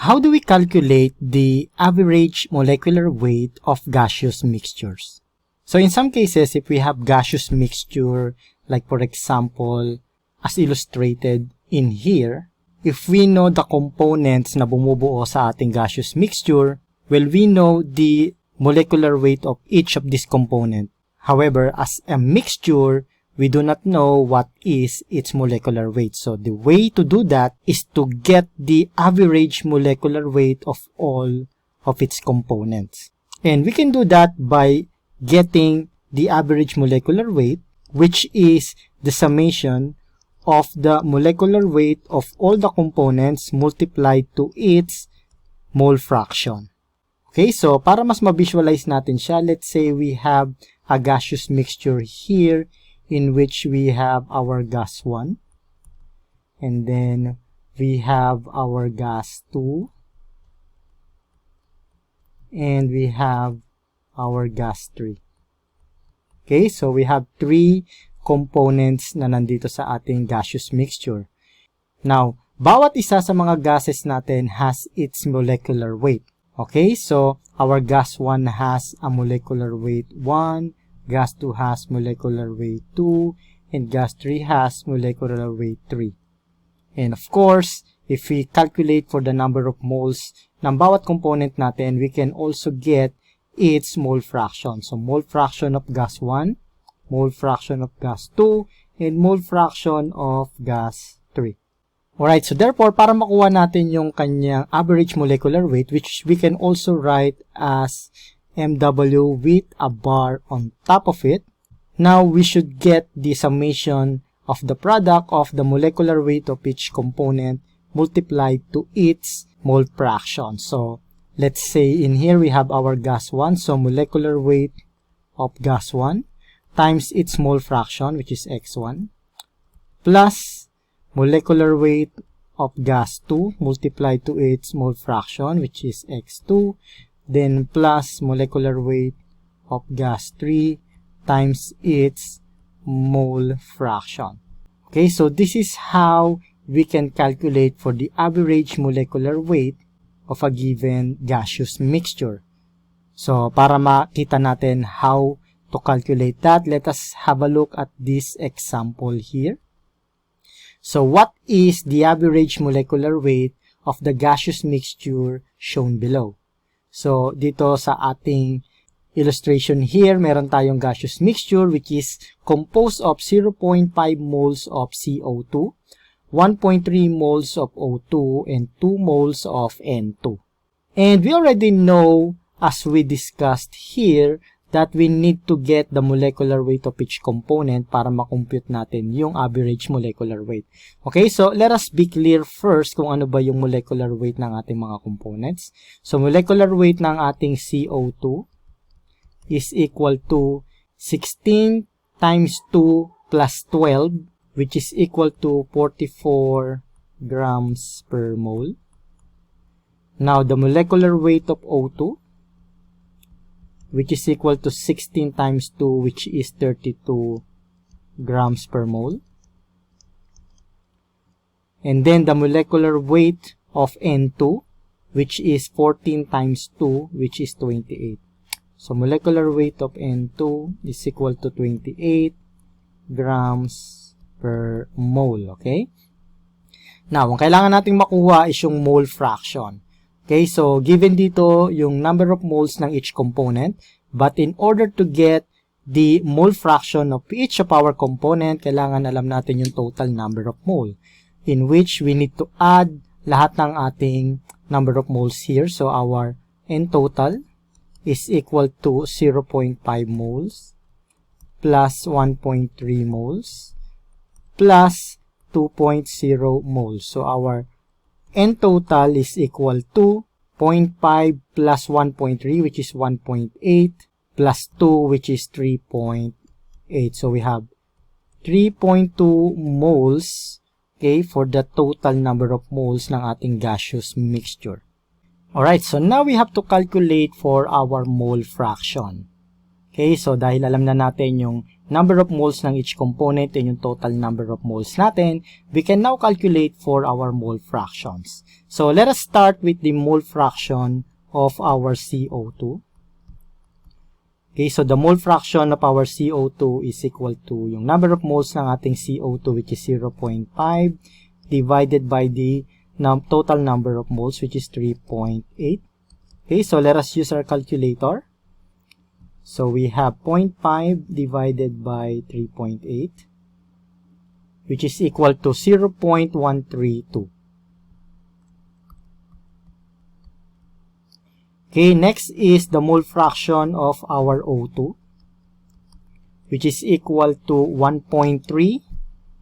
how do we calculate the average molecular weight of gaseous mixtures? So in some cases, if we have gaseous mixture, like for example, as illustrated in here, if we know the components na bumubuo sa ating gaseous mixture, well, we know the molecular weight of each of these components. However, as a mixture, we do not know what is its molecular weight. So the way to do that is to get the average molecular weight of all of its components. And we can do that by getting the average molecular weight, which is the summation of the molecular weight of all the components multiplied to its mole fraction. Okay, so para mas ma-visualize natin siya, let's say we have a gaseous mixture here in which we have our gas 1, and then we have our gas 2, and we have our gas 3. Okay, so we have 3 components na nandito sa ating gaseous mixture. Now, bawat isa sa mga gases natin has its molecular weight. Okay, so our gas 1 has a molecular weight 1, gas 2 has molecular weight 2, and gas 3 has molecular weight 3. And of course, if we calculate for the number of moles ng bawat component natin, we can also get its mole fraction. So mole fraction of gas 1, mole fraction of gas 2, and mole fraction of gas 3. Alright, so therefore, para makuha natin yung kanyang average molecular weight, which we can also write as MW with a bar on top of it. Now, we should get the summation of the product of the molecular weight of each component multiplied to its mole fraction. So, let's say in here we have our gas 1. So, molecular weight of gas 1 times its mole fraction, which is X1, plus molecular weight of gas 2 multiplied to its mole fraction, which is X2, then plus molecular weight of gas 3 times its mole fraction. Okay, so this is how we can calculate for the average molecular weight of a given gaseous mixture. So, para makita natin how to calculate that, let us have a look at this example here. So, what is the average molecular weight of the gaseous mixture shown below? So, dito sa ating illustration here, meron tayong gaseous mixture which is composed of 0.5 moles of CO2, 1.3 moles of O2, and 2 moles of N2. And we already know, as we discussed here, that we need to get the molecular weight of each component para makompute natin yung average molecular weight. Okay, so let us be clear first kung ano ba yung molecular weight ng ating mga components. So, molecular weight ng ating CO2 is equal to 16 times 2 plus 12, which is equal to 44 grams per mole. Now, the molecular weight of O2, which is equal to 16 times 2, which is 32 grams per mole. And then the molecular weight of N2, which is 14 times 2, which is 28. So, molecular weight of N2 is equal to 28 grams per mole, okay? Now, ang kailangan nating makuha is yung mole fraction. Okay, so given dito yung number of moles ng each component, but in order to get the mole fraction of each of our component, kailangan alam natin yung total number of mole, in which we need to add lahat ng ating number of moles here. So our N total is equal to 0.5 moles plus 1.3 moles plus 2.0 moles. So our N total is equal to 0.5 plus 1.3, which is 1.8, plus 2, which is 3.8. So we have 3.2 moles, okay, for the total number of moles ng ating gaseous mixture. Alright, so now we have to calculate for our mole fraction. Okay, so dahil alam na natin yung number of moles ng each component and yung total number of moles natin, we can now calculate for our mole fractions. So let us start with the mole fraction of our CO2. Okay, so the mole fraction of our CO2 is equal to yung number of moles ng ating CO2, which is 0.5, divided by the total number of moles, which is 3.8. Okay, so let us use our calculator. So we have 0.5 divided by 3.8, which is equal to 0.132. Okay, next is the mole fraction of our O2, which is equal to 1.3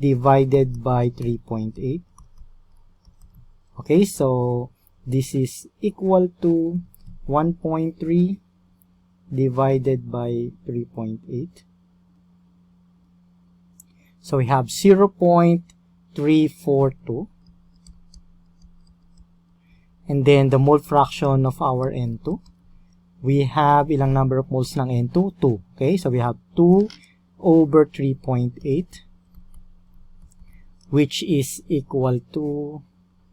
divided by 3.8. Okay, so this is equal to 1.3 divided by 3.8. So we have 0.342. And then the mole fraction of our N2. We have ilang number of moles ng N2? 2. Okay, so we have 2 over 3.8, which is equal to,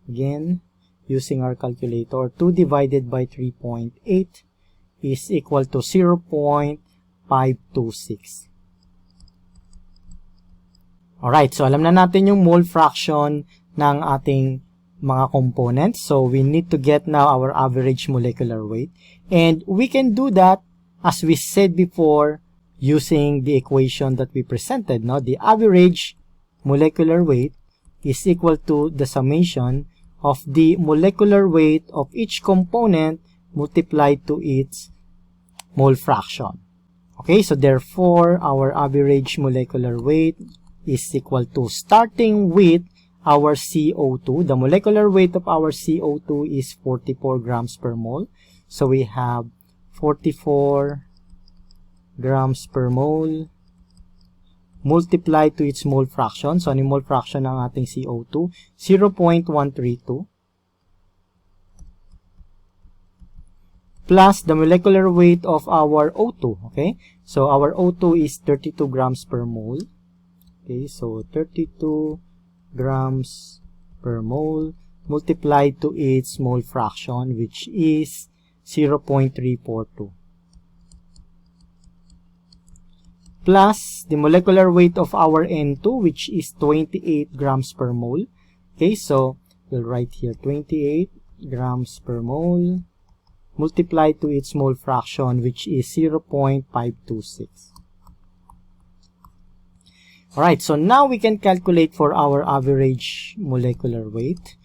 again, using our calculator, 2 divided by 3.8 is equal to 0.526. Alright, so alam na natin yung mole fraction ng ating mga components. So we need to get now our average molecular weight. And we can do that, as we said before, using the equation that we presented. No? The average molecular weight is equal to the summation of the molecular weight of each component multiplied to its mole fraction. Okay, so therefore, our average molecular weight is equal to, starting with our CO2. The molecular weight of our CO2 is 44 grams per mole. So we have 44 grams per mole multiplied to its mole fraction. So, ano yung mole fraction ng ating CO2? 0.132. Plus the molecular weight of our O2. Okay? So, our O2 is 32 grams per mole. Okay? So, 32 grams per mole multiplied to its mole fraction, which is 0.342. Plus the molecular weight of our N2, which is 28 grams per mole. Okay, so we'll write here 28 grams per mole multiplied to its mole fraction, which is 0.526. Alright, so now we can calculate for our average molecular weight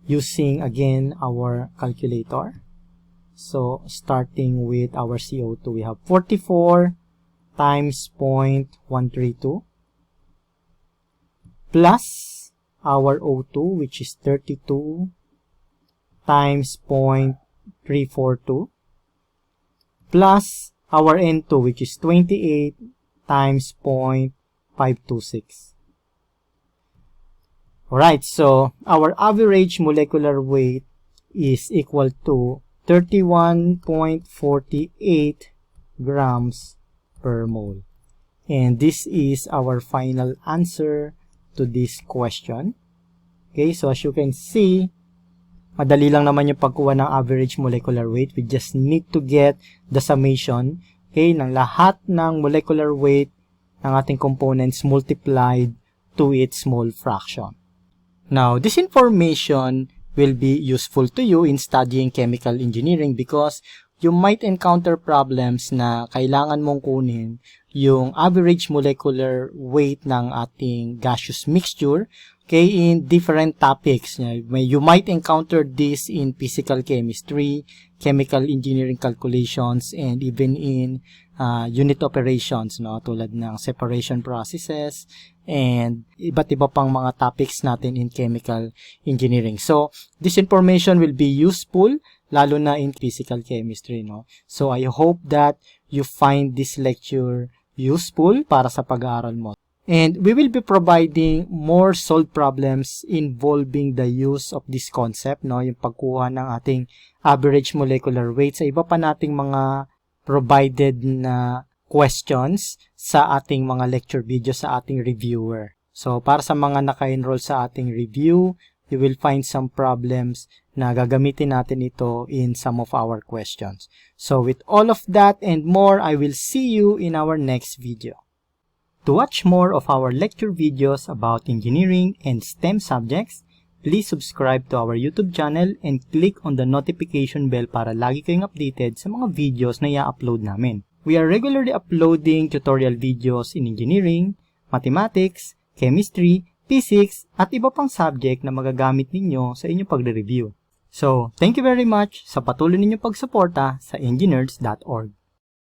using, again, our calculator. So, starting with our CO2, we have 44 times 0.132 plus our O2, which is 32 times 0.342 plus our N2, which is 28 times 0.526. Alright, so our average molecular weight is equal to 31.48 grams per mole. And this is our final answer to this question. Okay, so as you can see, madali lang naman yung pagkuha ng average molecular weight. We just need to get the summation, okay, ng lahat ng molecular weight ng ating components multiplied to its mole fraction. Now, this information will be useful to you in studying chemical engineering because you might encounter problems na kailangan mong kunin yung average molecular weight ng ating gaseous mixture, okay, in different topics. You might encounter this in physical chemistry, chemical engineering calculations, and even in unit operations, no, tulad ng separation processes and iba't iba pang mga topics natin in chemical engineering. So, this information will be useful lalo na in physical chemistry, no? So, I hope that you find this lecture useful para sa pag-aaral mo. And we will be providing more solved problems involving the use of this concept, no? Yung pagkuha ng ating average molecular weight sa iba pa nating mga provided na questions sa ating mga lecture video sa ating reviewer. So, para sa mga naka-enroll sa ating review, you will find some problems na gagamitin natin ito in some of our questions. So, with all of that and more, I will see you in our next video. To watch more of our lecture videos about engineering and STEM subjects, please subscribe to our YouTube channel and click on the notification bell para lagi kayong updated sa mga videos na i-upload namin. We are regularly uploading tutorial videos in engineering, mathematics, chemistry, physics, at iba pang subject na magagamit ninyo sa inyong pagre-review. So, thank you very much sa patuloy ninyong pagsuporta sa enginerds.org.